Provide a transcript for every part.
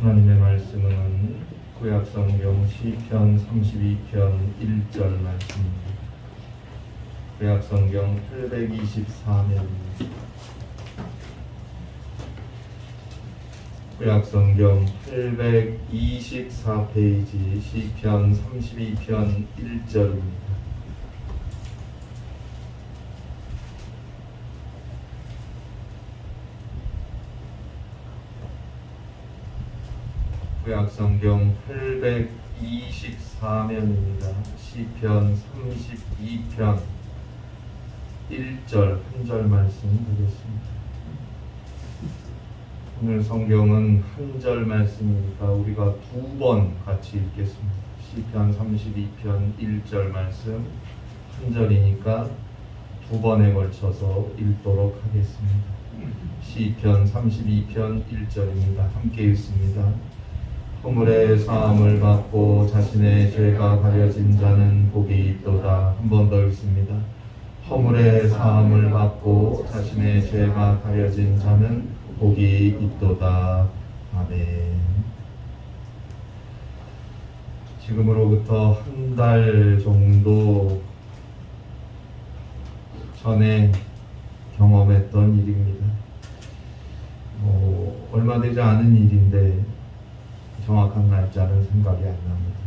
하나님의 말씀은 구약성경 시편 32편 1절 말씀입니다. 구약성경 824면입니다. 구약성경 824페이지 시편 32편 1절입니다. 구약성경 824면입니다. 시편 32편 1절 한 절 말씀 보겠습니다. 오늘 성경은 한 절 말씀이니까 우리가 두 번 같이 읽겠습니다. 시편 32편 1절 말씀 한 절이니까 두 번에 걸쳐서 읽도록 하겠습니다. 시편 32편 1절입니다. 함께 읽습니다. 허물의 사함을 받고 자신의 죄가 가려진 자는 복이 있도다. 한 번 더 읽습니다. 허물의 사함을 받고 자신의 죄가 가려진 자는 복이 있도다. 아멘. 지금으로부터 한 달 정도 전에 경험했던 일입니다. 얼마 되지 않은 일인데 정확한 날짜는 생각이 안 납니다.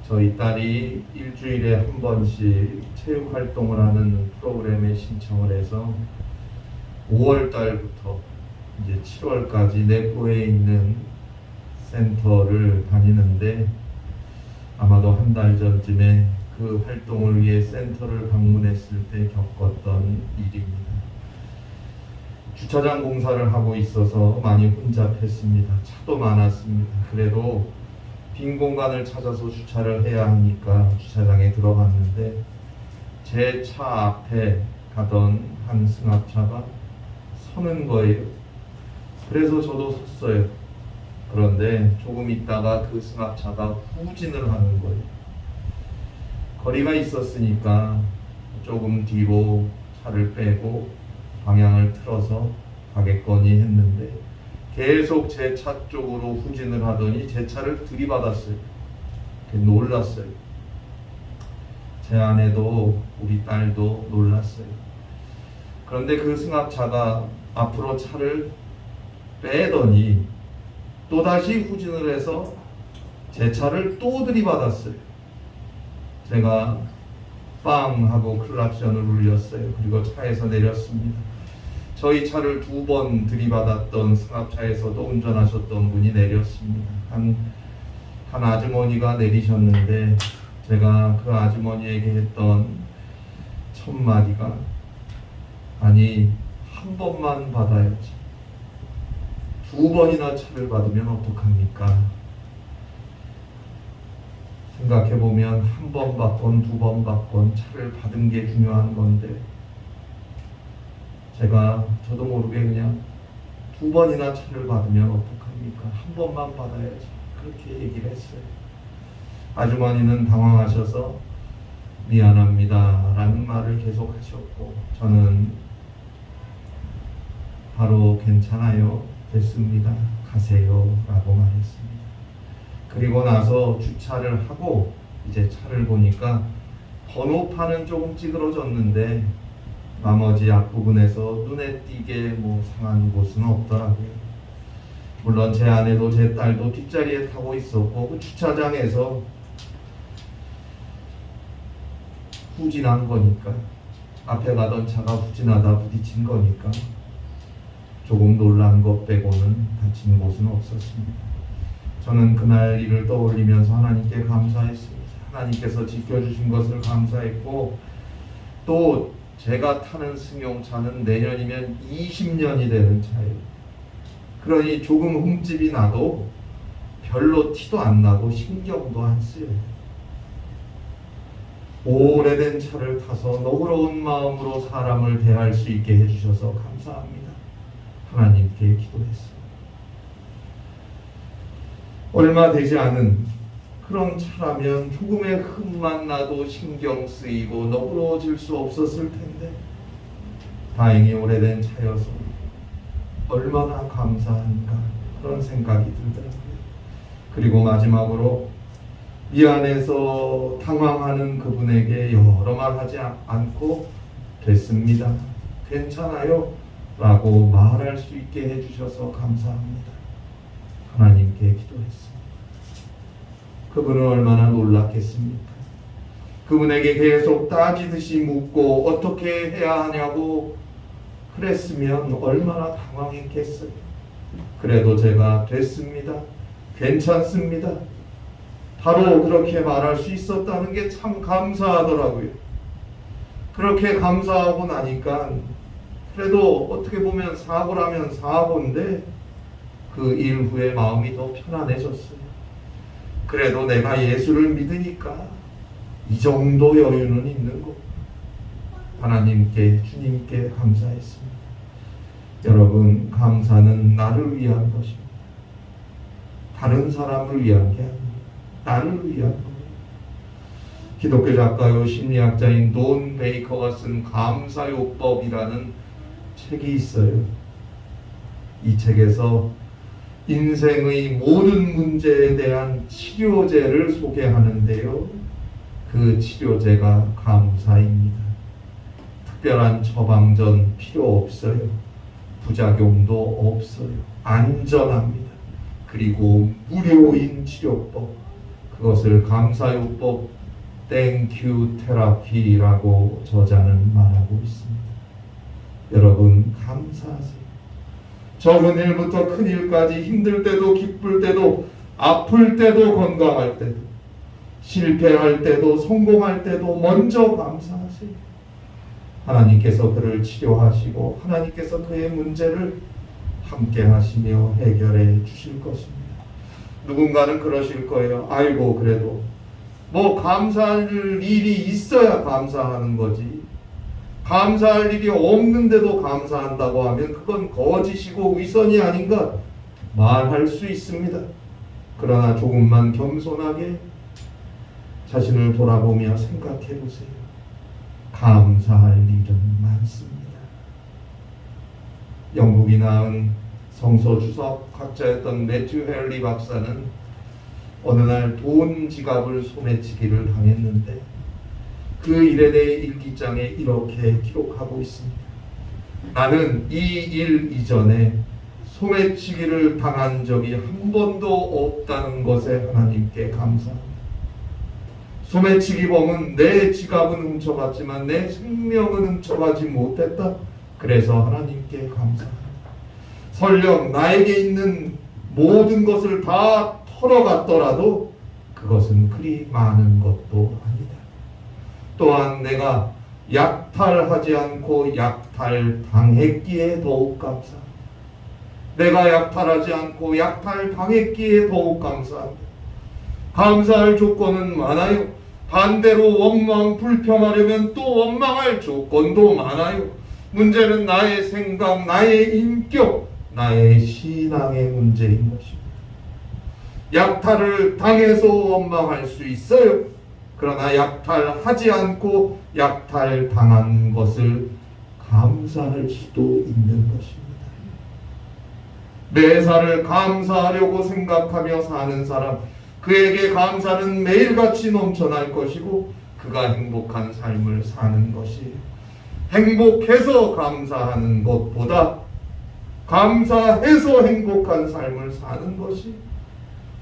저희 딸이 일주일에 한 번씩 체육 활동을 하는 프로그램에 신청을 해서 5월 달부터 이제 7월까지 내포에 있는 센터를 다니는데 아마도 한 달 전쯤에 그 활동을 위해 센터를 방문했을 때 겪었던 일입니다. 주차장 공사를 하고 있어서 많이 혼잡했습니다. 차도 많았습니다. 그래도 빈 공간을 찾아서 주차를 해야 하니까 주차장에 들어갔는데 제 차 앞에 가던 한 승합차가 서는 거예요. 그래서 저도 섰어요. 그런데 조금 있다가 그 승합차가 후진을 하는 거예요. 거리가 있었으니까 조금 뒤로 차를 빼고 방향을 틀어서 가겠거니 했는데 계속 제 차 쪽으로 후진을 하더니 제 차를 들이받았어요. 놀랐어요. 제 아내도 우리 딸도 놀랐어요. 그런데 그 승합차가 앞으로 차를 빼더니 또다시 후진을 해서 제 차를 또 들이받았어요. 제가 빵 하고 클락션을 울렸어요. 그리고 차에서 내렸습니다. 저희 차를 두 번 들이받았던 승합차에서도 운전하셨던 분이 내렸습니다. 한 아주머니가 내리셨는데 제가 그 아주머니에게 했던 첫 마디가 아니 한 번만 받아야지 두 번이나 차를 받으면 어떡합니까? 생각해보면 한 번 받건 두 번 받건 차를 받은 게 중요한 건데 저도 모르게 그냥 두 번이나 차를 받으면 어떡합니까? 한 번만 받아야지 그렇게 얘기를 했어요. 아주머니는 당황하셔서 미안합니다 라는 말을 계속 하셨고 저는 바로 괜찮아요 됐습니다 가세요 라고 말했습니다. 그리고 나서 주차를 하고 이제 차를 보니까 번호판은 조금 찌그러졌는데 나머지 앞부분에서 눈에 띄게 상한 곳은 없더라고요. 물론 제 아내도 제 딸도 뒷자리에 타고 있었고 그 주차장에서 후진한 거니까 앞에 가던 차가 후진하다 부딪힌 거니까 조금 놀란 것 빼고는 다친 곳은 없었습니다. 저는 그날 일을 떠올리면서 하나님께 감사했습니다. 하나님께서 지켜주신 것을 감사했고 또 제가 타는 승용차는 내년이면 20년이 되는 차예요. 그러니 조금 흠집이 나도 별로 티도 안 나고 신경도 안 쓰여요. 오래된 차를 타서 너그러운 마음으로 사람을 대할 수 있게 해주셔서 감사합니다. 하나님께 기도했어요. 얼마 되지 않은 그런 차라면 조금의 흠만 나도 신경 쓰이고 너그러워질 수 없었을 텐데 다행히 오래된 차여서 얼마나 감사한가 그런 생각이 들더라고요. 그리고 마지막으로 미안해서 당황하는 그분에게 여러 말 하지 않고 됐습니다, 괜찮아요 라고 말할 수 있게 해주셔서 감사합니다. 하나님께 기도했습니다. 그분은 얼마나 놀랐겠습니까? 그분에게 계속 따지듯이 묻고 어떻게 해야 하냐고 그랬으면 얼마나 당황했겠어요. 그래도 제가 됐습니다, 괜찮습니다, 바로 그렇게 말할 수 있었다는 게 참 감사하더라고요. 그렇게 감사하고 나니까 그래도 어떻게 보면 사고라면 사고인데 그 일 후에 마음이 더 편안해졌어요. 그래도 내가 예수를 믿으니까 이 정도 여유는 있는 거. 하나님께, 주님께 감사했습니다. 여러분, 감사는 나를 위한 것입니다. 다른 사람을 위한 게 아닙니다. 나를 위한 겁니다. 기독교 작가요 심리학자인 돈 베이커가 쓴 감사요법이라는 책이 있어요. 이 책에서 인생의 모든 문제에 대한 치료제를 소개하는데요, 그 치료제가 감사입니다. 특별한 처방전 필요 없어요. 부작용도 없어요. 안전합니다. 그리고 무료인 치료법, 그것을 감사요법 땡큐 테라피라고 저자는 말하고 있습니다. 여러분, 감사하세요. 적은 일부터 큰 일까지, 힘들 때도 기쁠 때도 아플 때도 건강할 때도 실패할 때도 성공할 때도 먼저 감사하세요. 하나님께서 그를 치료하시고 하나님께서 그의 문제를 함께 하시며 해결해 주실 것입니다. 누군가는 그러실 거예요. 아이고, 그래도 뭐 감사할 일이 있어야 감사하는 거지, 감사할 일이 없는데도 감사한다고 하면 그건 거짓이고 위선이 아닌가 말할 수 있습니다. 그러나 조금만 겸손하게 자신을 돌아보며 생각해 보세요. 감사할 일은 많습니다. 영국이 낳은 성서주석학자였던 매튜 헨리 박사는 어느 날 돈 지갑을 소매치기를 당했는데 그 일에 대해 일기장에 이렇게 기록하고 있습니다. 나는 이 일 이전에 소매치기를 당한 적이 한 번도 없다는 것에 하나님께 감사합니다. 소매치기범은 내 지갑은 훔쳐갔지만 내 생명은 훔쳐가지 못했다. 그래서 하나님께 감사합니다. 설령 나에게 있는 모든 것을 다 털어갔더라도 그것은 그리 많은 것도 아니다. 또한 내가 약탈하지 않고 약탈당했기에 더욱 감사합니다. 내가 약탈하지 않고 약탈당했기에 더욱 감사합니다. 감사할 조건은 많아요. 반대로 원망, 불평하려면 또 원망할 조건도 많아요. 문제는 나의 생각, 나의 인격, 나의 신앙의 문제인 것입니다. 약탈을 당해서 원망할 수 있어요. 그러나 약탈하지 않고 약탈당한 것을 감사할 수도 있는 것입니다. 매사를 감사하려고 생각하며 사는 사람, 그에게 감사는 매일같이 넘쳐날 것이고 그가 행복한 삶을 사는 것이에요. 행복해서 감사하는 것보다 감사해서 행복한 삶을 사는 것이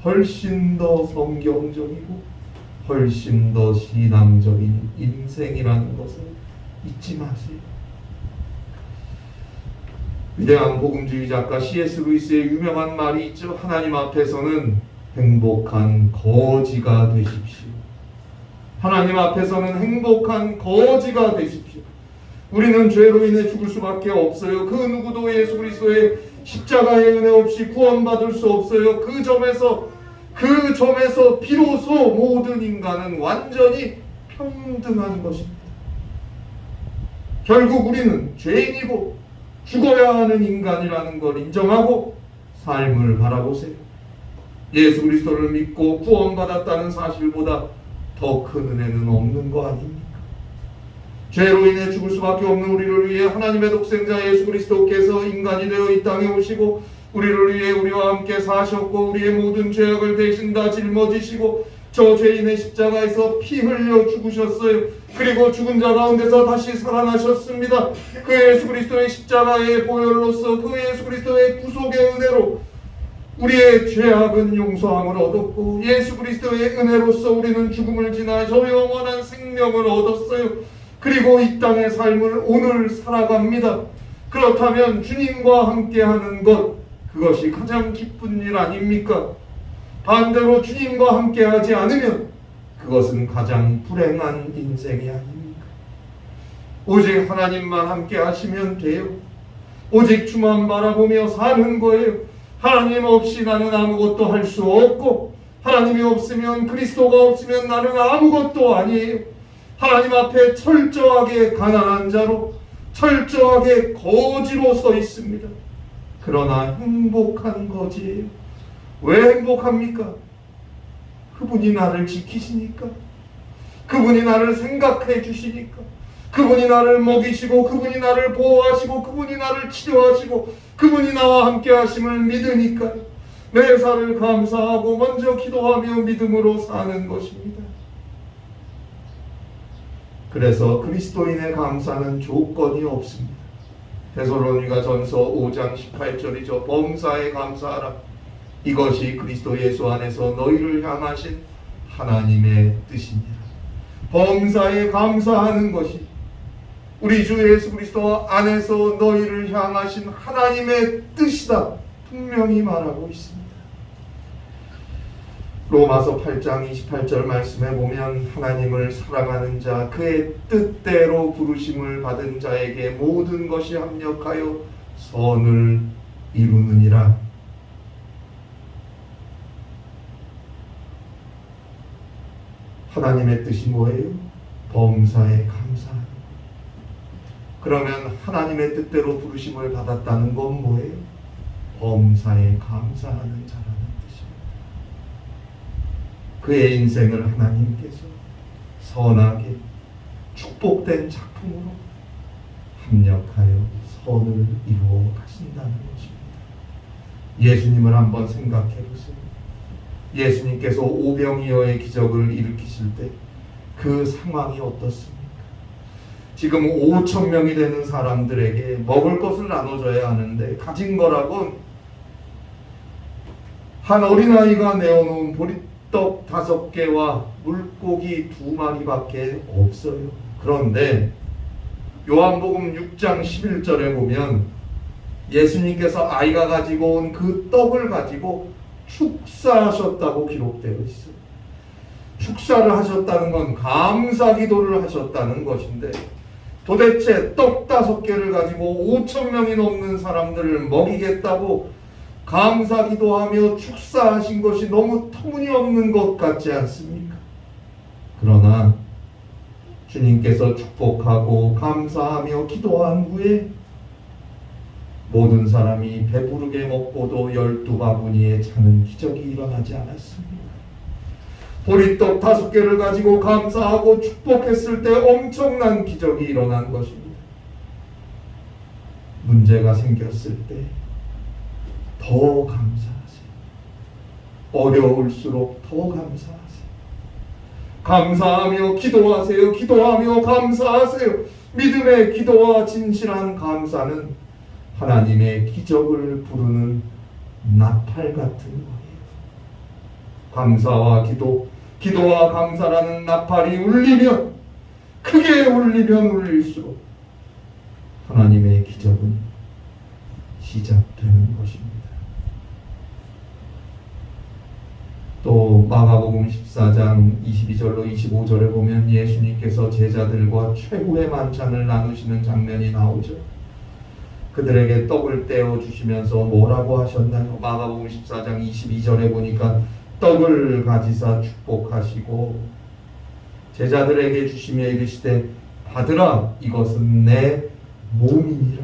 훨씬 더 성경적이고 훨씬 더 신앙적인 인생이라는 것을 잊지 마세요. 위대한 복음주의 작가 C.S. 루이스의 유명한 말이 있죠. 하나님 앞에서는 행복한 거지가 되십시오. 하나님 앞에서는 행복한 거지가 되십시오. 우리는 죄로 인해 죽을 수밖에 없어요. 그 누구도 예수 그리스도의 십자가의 은혜 없이 구원받을 수 없어요. 그 점에서 비로소 모든 인간은 완전히 평등한 것입니다. 결국 우리는 죄인이고 죽어야 하는 인간이라는 걸 인정하고 삶을 바라보세요. 예수 그리스도를 믿고 구원받았다는 사실보다 더 큰 은혜는 없는 거 아닙니까? 죄로 인해 죽을 수밖에 없는 우리를 위해 하나님의 독생자 예수 그리스도께서 인간이 되어 이 땅에 오시고 우리를 위해 우리와 함께 사셨고 우리의 모든 죄악을 대신 다 짊어지시고 저 죄인의 십자가에서 피 흘려 죽으셨어요. 그리고 죽은 자 가운데서 다시 살아나셨습니다. 그 예수 그리스도의 십자가의 보혈로서 그 예수 그리스도의 구속의 은혜로 우리의 죄악은 용서함을 얻었고 예수 그리스도의 은혜로서 우리는 죽음을 지나서 영원한 생명을 얻었어요. 그리고 이 땅의 삶을 오늘 살아갑니다. 그렇다면 주님과 함께하는 것, 그것이 가장 기쁜 일 아닙니까? 반대로 주님과 함께하지 않으면 그것은 가장 불행한 인생이 아닙니까? 오직 하나님만 함께하시면 돼요. 오직 주만 바라보며 사는 거예요. 하나님 없이 나는 아무것도 할 수 없고 하나님이 없으면, 그리스도가 없으면 나는 아무것도 아니에요. 하나님 앞에 철저하게 가난한 자로, 철저하게 거지로 서 있습니다. 그러나 행복한 거지예요. 왜 행복합니까? 그분이 나를 지키시니까, 그분이 나를 생각해 주시니까, 그분이 나를 먹이시고, 그분이 나를 보호하시고, 그분이 나를 치료하시고, 그분이 나와 함께 하심을 믿으니까 매사를 감사하고 먼저 기도하며 믿음으로 사는 것입니다. 그래서 그리스도인의 감사는 조건이 없습니다. 데살로니가 전서 5장 18절이죠. 범사에 감사하라. 이것이 그리스도 예수 안에서 너희를 향하신 하나님의 뜻이니라. 범사에 감사하는 것이 우리 주 예수 그리스도 안에서 너희를 향하신 하나님의 뜻이다. 분명히 말하고 있습니다. 로마서 8장 28절 말씀에 보면 하나님을 사랑하는 자, 그의 뜻대로 부르심을 받은 자에게 모든 것이 합력하여 선을 이루느니라. 하나님의 뜻이 뭐예요? 범사에 감사하는. 그러면 하나님의 뜻대로 부르심을 받았다는 건 뭐예요? 범사에 감사하는 자라는 뜻입니다. 그의 인생을 하나님께서 선하게 축복된 작품으로 합력하여 선을 이루어 가신다는 것입니다. 예수님을 한번 생각해 보세요. 예수님께서 오병이어의 기적을 일으키실 때 그 상황이 어떻습니까? 지금 5천 명이 되는 사람들에게 먹을 것을 나눠줘야 하는데 가진 거라곤 한 어린아이가 내어놓은 보리떡 5개와 물고기 2마리밖에 없어요. 그런데 요한복음 6장 11절에 보면 예수님께서 아이가 가지고 온 그 떡을 가지고 축사하셨다고 기록되어 있어요. 축사를 하셨다는 건 감사 기도를 하셨다는 것인데 도대체 떡 5개를 가지고 5천 명이 넘는 사람들을 먹이겠다고 감사 기도하며 축사하신 것이 너무 터무니없는 것 같지 않습니까? 그러나 주님께서 축복하고 감사하며 기도한 후에 모든 사람이 배부르게 먹고도 12바구니에 차는 기적이 일어나지 않았습니까? 보리떡 5개를 가지고 감사하고 축복했을 때 엄청난 기적이 일어난 것입니다. 문제가 생겼을 때 더 감사하세요. 어려울수록 더 감사하세요. 감사하며 기도하세요. 기도하며 감사하세요. 믿음의 기도와 진실한 감사는 하나님의 기적을 부르는 나팔 같은 거예요. 감사와 기도, 기도와 감사라는 나팔이 울리면, 크게 울리면 울릴수록 하나님의 기적은 시작되는 것입니다. 또 마가복음 14장 22절로 25절에 보면 예수님께서 제자들과 최후의 만찬을 나누시는 장면이 나오죠. 그들에게 떡을 떼어 주시면서 뭐라고 하셨나요? 마가복음 14장 22절에 보니까 떡을 가지사 축복하시고 제자들에게 주시며 이르시되 받으라, 이것은 내 몸이니라.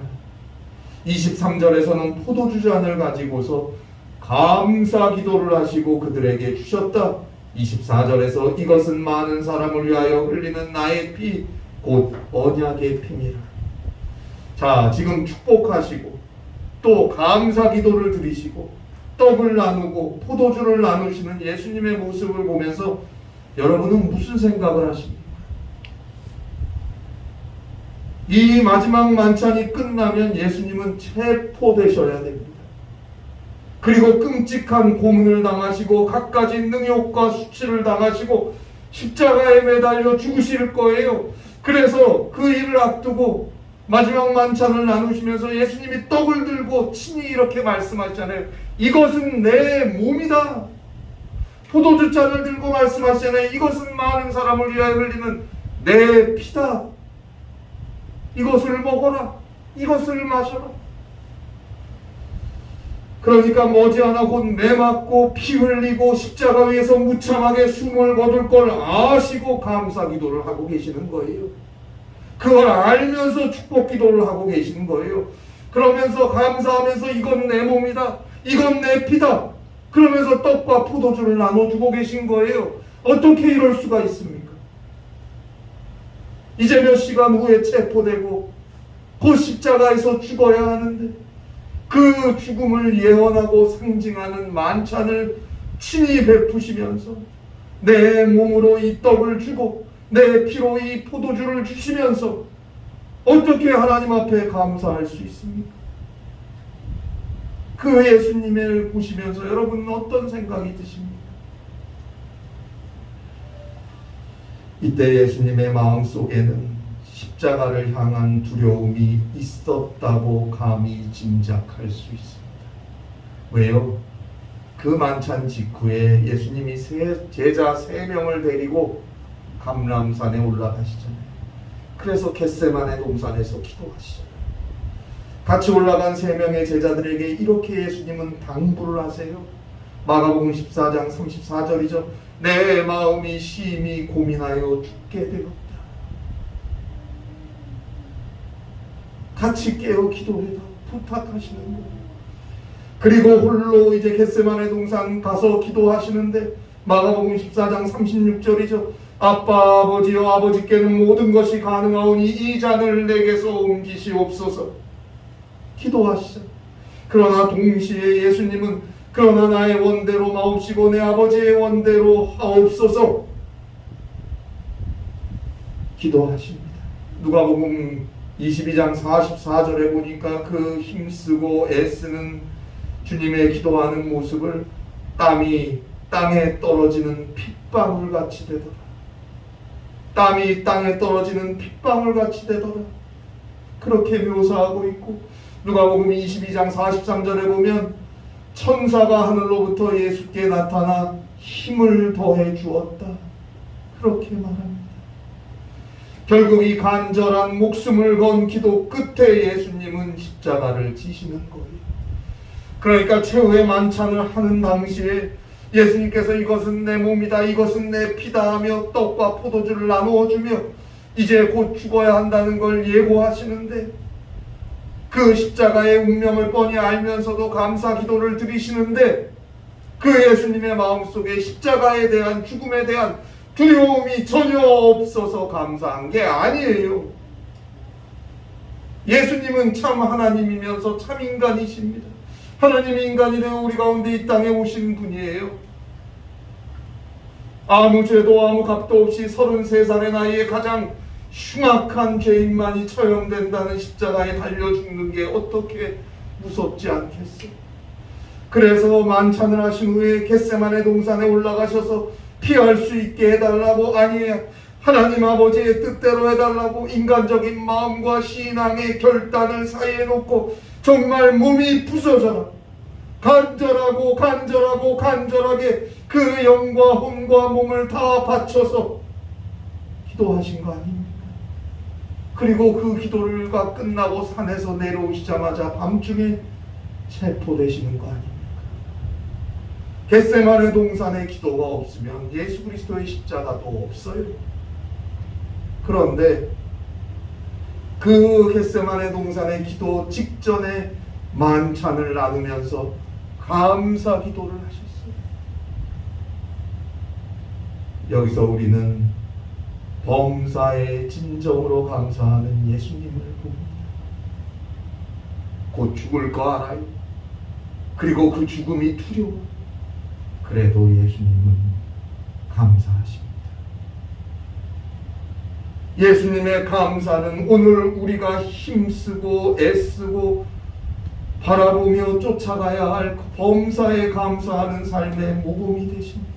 23절에서는 포도주 잔을 가지고서 감사 기도를 하시고 그들에게 주셨다. 24절에서 이것은 많은 사람을 위하여 흘리는 나의 피, 곧 언약의 피니라. 자, 지금 축복하시고 또 감사 기도를 드리시고 떡을 나누고 포도주를 나누시는 예수님의 모습을 보면서 여러분은 무슨 생각을 하십니까? 이 마지막 만찬이 끝나면 예수님은 체포되셔야 됩니다. 그리고 끔찍한 고문을 당하시고 갖가지 능욕과 수치를 당하시고 십자가에 매달려 죽으실 거예요. 그래서 그 일을 앞두고 마지막 만찬을 나누시면서 예수님이 떡을 들고 친히 이렇게 말씀하시잖아요. 이것은 내 몸이다. 포도주 잔을 들고 말씀하시잖아요. 이것은 많은 사람을 위하여 흘리는 내 피다. 이것을 먹어라. 이것을 마셔라. 그러니까 머지않아 곧 매맞고 피 흘리고 십자가 위에서 무참하게 숨을 거둘 걸 아시고 감사 기도를 하고 계시는 거예요. 그걸 알면서 축복 기도를 하고 계시는 거예요. 그러면서 감사하면서 이건 내 몸이다. 이건 내 피다. 그러면서 떡과 포도주를 나눠주고 계신 거예요. 어떻게 이럴 수가 있습니까? 이제 몇 시간 후에 체포되고 그 십자가에서 죽어야 하는데 그 죽음을 예언하고 상징하는 만찬을 친히 베푸시면서 내 몸으로 이 떡을 주고 내 피로 이 포도주를 주시면서 어떻게 하나님 앞에 감사할 수 있습니까? 그 예수님을 보시면서 여러분은 어떤 생각이 드십니까? 이때 예수님의 마음속에는 십자가를 향한 두려움이 있었다고 감히 짐작할 수 있습니다. 왜요? 그 만찬 직후에 예수님이 제자 3명을 데리고 감람산에 올라가시잖아요. 그래서 겟세마네 동산에서 기도하시잖아요. 같이 올라간 3명의 제자들에게 이렇게 예수님은 당부를 하세요. 마가복음 14장 34절이죠. 내 마음이 심히 고민하여 죽게 되었다. 같이 깨어 기도해라 부탁하시는 거예요. 그리고 홀로 이제 겟세마네 동산 가서 기도하시는데 마가복음 14장 36절이죠. 아빠 아버지여 아버지께는 모든 것이 가능하오니 이 잔을 내게서 옮기시옵소서. 기도하시죠. 그러나 동시에 예수님은 그러나 나의 원대로 마옵시고 내 아버지의 원대로 하옵소서 기도하십니다. 누가복음 22장 44절에 보니까 그 힘쓰고 애쓰는 주님의 기도하는 모습을 땀이 땅에 떨어지는 핏방울 같이 되더라. 땀이 땅에 떨어지는 핏방울 같이 되더라. 그렇게 묘사하고 있고 누가복음 22장 43절에 보면 천사가 하늘로부터 예수께 나타나 힘을 더해 주었다. 그렇게 말합니다. 결국 이 간절한 목숨을 건 기도 끝에 예수님은 십자가를 지시는 거예요. 그러니까 최후의 만찬을 하는 당시에 예수님께서 이것은 내 몸이다, 이것은 내 피다 하며 떡과 포도주를 나누어 주며 이제 곧 죽어야 한다는 걸 예고하시는데 그 십자가의 운명을 뻔히 알면서도 감사 기도를 드리시는데 그 예수님의 마음속에 십자가에 대한 죽음에 대한 두려움이 전혀 없어서 감사한 게 아니에요. 예수님은 참 하나님이면서 참 인간이십니다. 하나님이 인간이 되어 우리 가운데 이 땅에 오신 분이에요. 아무 죄도 아무 값도 없이 33살의 나이에 가장 흉악한 죄인만이 처형된다는 십자가에 달려 죽는 게 어떻게 무섭지 않겠어? 그래서 만찬을 하신 후에 겟세마네 동산에 올라가셔서 피할 수 있게 해달라고, 아니 하나님 아버지의 뜻대로 해달라고 인간적인 마음과 신앙의 결단을 사이에 놓고 정말 몸이 부서져라 간절하게 그 영과 혼과 몸을 다 바쳐서 기도하신 거 아닙니까? 그리고 그 기도가 끝나고 산에서 내려오시자마자 밤중에 체포되시는 거 아닙니까? 겟세마네 동산의 기도가 없으면 예수 그리스도의 십자가도 없어요. 그런데 그 겟세마네 동산의 기도 직전에 만찬을 나누면서 감사 기도를 하셨어요. 여기서 우리는 범사의 진정으로 감사하는 예수님을 봅니다. 곧 죽을 거 알아요. 그리고 그 죽음이 두려워. 그래도 예수님은 감사하십니다. 예수님의 감사는 오늘 우리가 힘쓰고 애쓰고 바라보며 쫓아가야 할 범사에 감사하는 삶의 모범이 되십니다.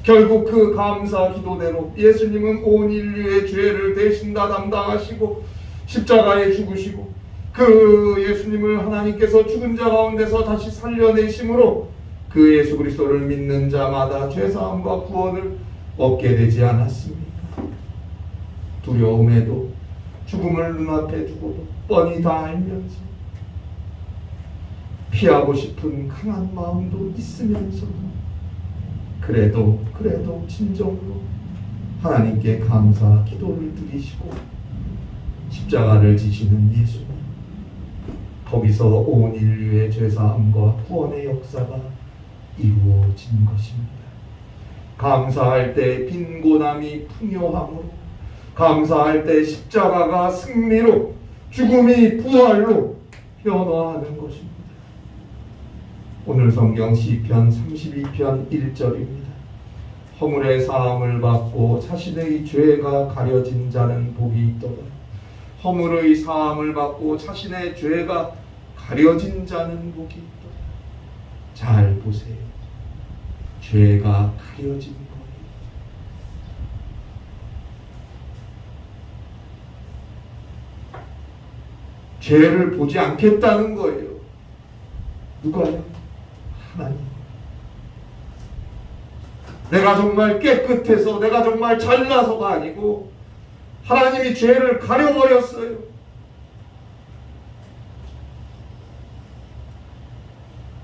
결국 그 감사 기도대로 예수님은 온 인류의 죄를 대신 다 담당하시고 십자가에 죽으시고 그 예수님을 하나님께서 죽은 자 가운데서 다시 살려내심으로 그 예수 그리스도를 믿는 자마다 죄사함과 구원을 얻게 되지 않았습니까? 두려움에도 죽음을 눈앞에 두고도 뻔히 다 알면서 피하고 싶은 강한 마음도 있으면서도 그래도 진정으로 하나님께 감사 기도를 드리시고 십자가를 지시는 예수님, 거기서 온 인류의 죄사함과 구원의 역사가 이루어진 것입니다. 감사할 때 빈곤함이 풍요함으로, 감사할 때 십자가가 승리로, 죽음이 부활로 변화하는 것입니다. 오늘 성경 시편 32편 1절입니다. 허물의 사함을 받고 자신의 죄가 가려진 자는 복이 있도다. 허물의 사함을 받고 자신의 죄가 가려진 자는 복이 있도다. 잘 보세요. 죄가 가려진 거예요. 죄를 보지 않겠다는 거예요. 누가요? 하나님. 내가 정말 깨끗해서 내가 정말 잘나서가 아니고 하나님이 죄를 가려버렸어요.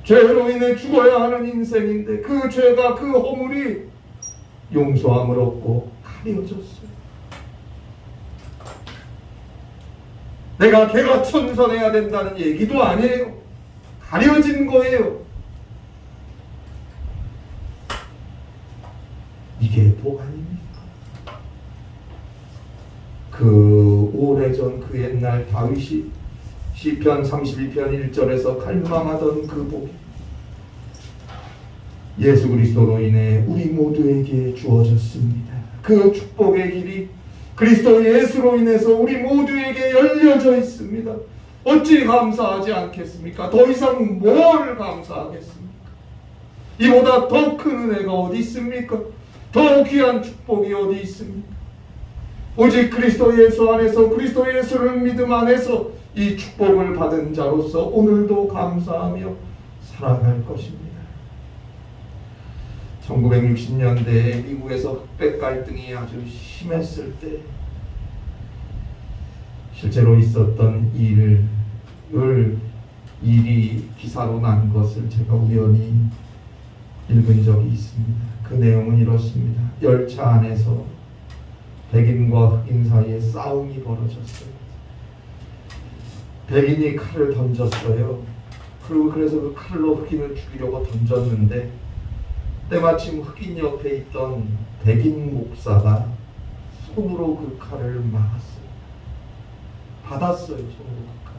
죄로 인해 죽어야 하는 인생인데 그 죄가, 그 허물이 용서함을 얻고 가려졌어요. 내가 개가천선해야 된다는 얘기도 아니에요. 가려진 거예요. 이게 복 아닙니까? 그 오래전 그 옛날 다윗이 시편 32편 1절에서 갈망하던 그 복이 예수 그리스도로 인해 우리 모두에게 주어졌습니다. 그 축복의 길이 그리스도 예수로 인해서 우리 모두에게 열려져 있습니다. 어찌 감사하지 않겠습니까? 더 이상 뭘 감사하겠습니까? 이보다 더 큰 은혜가 어디 있습니까? 더 귀한 축복이 어디 있습니까? 오직 그리스도 예수 안에서, 그리스도 예수를 믿음 안에서 이 축복을 받은 자로서 오늘도 감사하며 살아갈 것입니다. 1960년대에 미국에서 흑백 갈등이 아주 심했을 때 실제로 있었던 일이 기사로 난 것을 제가 우연히 읽은 적이 있습니다. 그 내용은 이렇습니다. 열차 안에서 백인과 흑인 사이에 싸움이 벌어졌어요. 백인이 칼을 던졌어요. 그래서 그 칼로 흑인을 죽이려고 던졌는데 때마침 흑인 옆에 있던 백인 목사가 손으로 그 칼을 막았어요. 받았어요. 손으로 그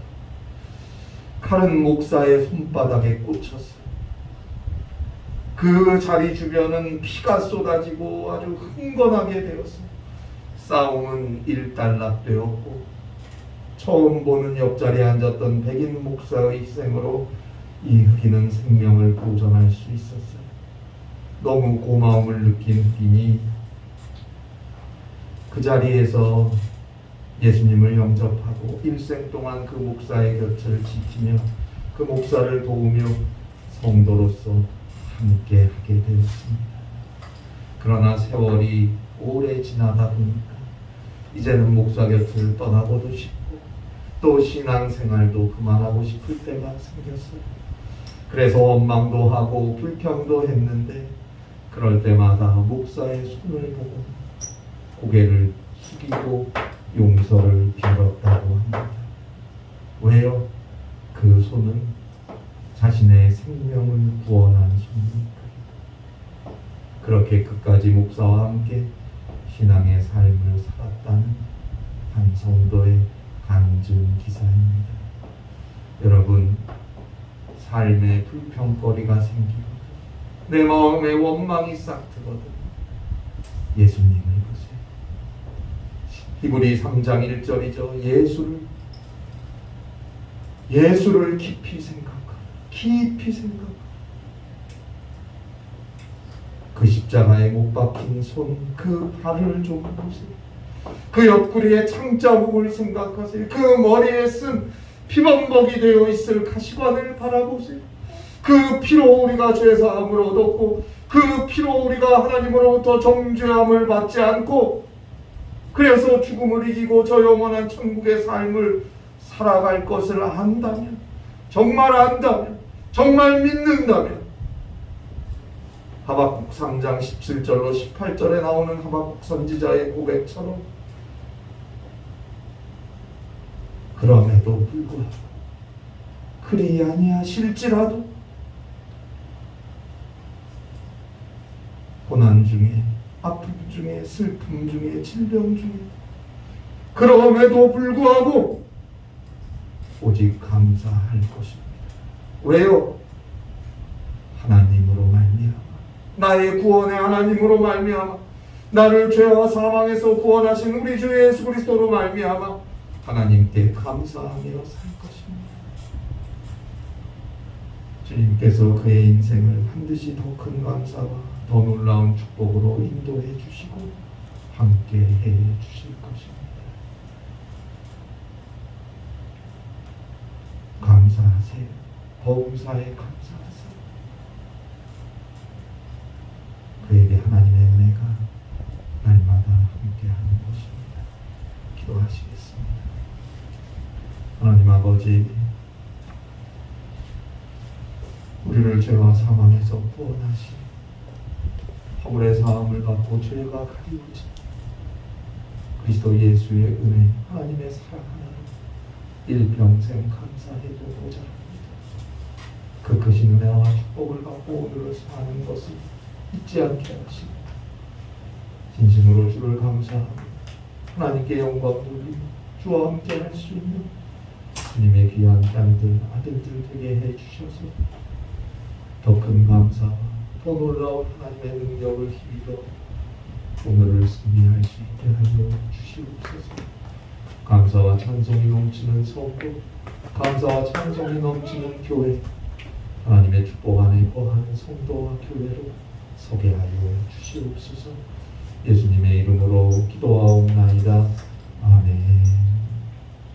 칼. 칼은 목사의 손바닥에 꽂혔어요. 그 자리 주변은 피가 쏟아지고 아주 흥건하게 되었어요. 싸움은 일단락되었고 처음 보는 옆자리에 앉았던 백인 목사의 희생으로 이 흑인은 생명을 보존할 수 있었어요. 너무 고마움을 느낀 흑인이 그 자리에서 예수님을 영접하고 일생 동안 그 목사의 곁을 지키며 그 목사를 도우며 성도로서 함께 하게 되었습니다. 그러나 세월이 오래 지나다 보니까 이제는 목사 곁을 떠나고도 싶고 또 신앙생활도 그만하고 싶을 때가 생겼어요. 그래서 원망도 하고 불평도 했는데 그럴 때마다 목사의 손을 보고 고개를 숙이고 용서를 빌었다고 합니다. 왜요? 그 손은 자신의 생명을 구원한 손이니까. 그렇게 끝까지 목사와 함께 신앙의 삶을 살았다는 한 성도의 간증 기사입니다. 여러분, 삶에 불평거리가 생기고 내 마음에 원망이 싹 트거든 예수님을 보세요. 히브리 3장 1절이죠. 예수를 깊이 생각하라. 깊이 생각하라. 그 십자가에 못 박힌 손, 그 발을 좀 보세요. 그 옆구리에 창자국을 생각하세요. 그 머리에 쓴 피범벅이 되어 있을 가시관을 바라보세요. 그 피로 우리가 죄사함을 얻었고 그 피로 우리가 하나님으로부터 정죄함을 받지 않고 그래서 죽음을 이기고 저 영원한 천국의 삶을 살아갈 것을 안다면, 정말 안다면, 정말 믿는다면 하박국 3장 17절로 18절에 나오는 하박국 선지자의 고백처럼 그럼에도 불구하고 그리 아니하실지라도 고난 중에, 아픔 중에, 슬픔 중에, 질병 중에 그럼에도 불구하고 오직 감사할 것입니다. 왜요? 하나님으로 말미암아, 나의 구원의 하나님으로 말미암아, 나를 죄와 사망에서 구원하신 우리 주 예수 그리스도로 말미암아 하나님께 감사하며 살 것입니다. 주님께서 그의 인생을 반드시 더 큰 감사와 더 놀라운 축복으로 인도해 주시고 함께 해 주실 것입니다. 감사하세요. 범사에 감사하세요. 그에게 하나님의 은혜가 날마다 함께하는 것입니다. 기도하시겠습니다. 하나님 아버지, 우리를 죄와 사망에서 구원하시 허물의 사함을 받고 죄가 가리우지 그리스도 예수의 은혜, 하나님의 사랑 하나로 일평생 감사해도 모자랍니다. 그 크신 은혜와 축복을 받고 오늘을 사는 것을 잊지 않게 하시고 진심으로 주를 감사하며 하나님께 영광 돌리며 주와 함께 할 수 있는 주님의 귀한 딸들, 아들들 되게 해주셔서 더 큰 감사와 더 놀라운 하나님의 능력을 힘입어 오늘을 승리할 수 있게 하여 주시옵소서. 감사와 찬송이 넘치는 성도, 감사와 찬송이 넘치는 교회, 하나님의 축복 안에 거하는 성도와 교회로 서게 하여 주시옵소서. 예수님의 이름으로 기도하옵나이다. 아멘.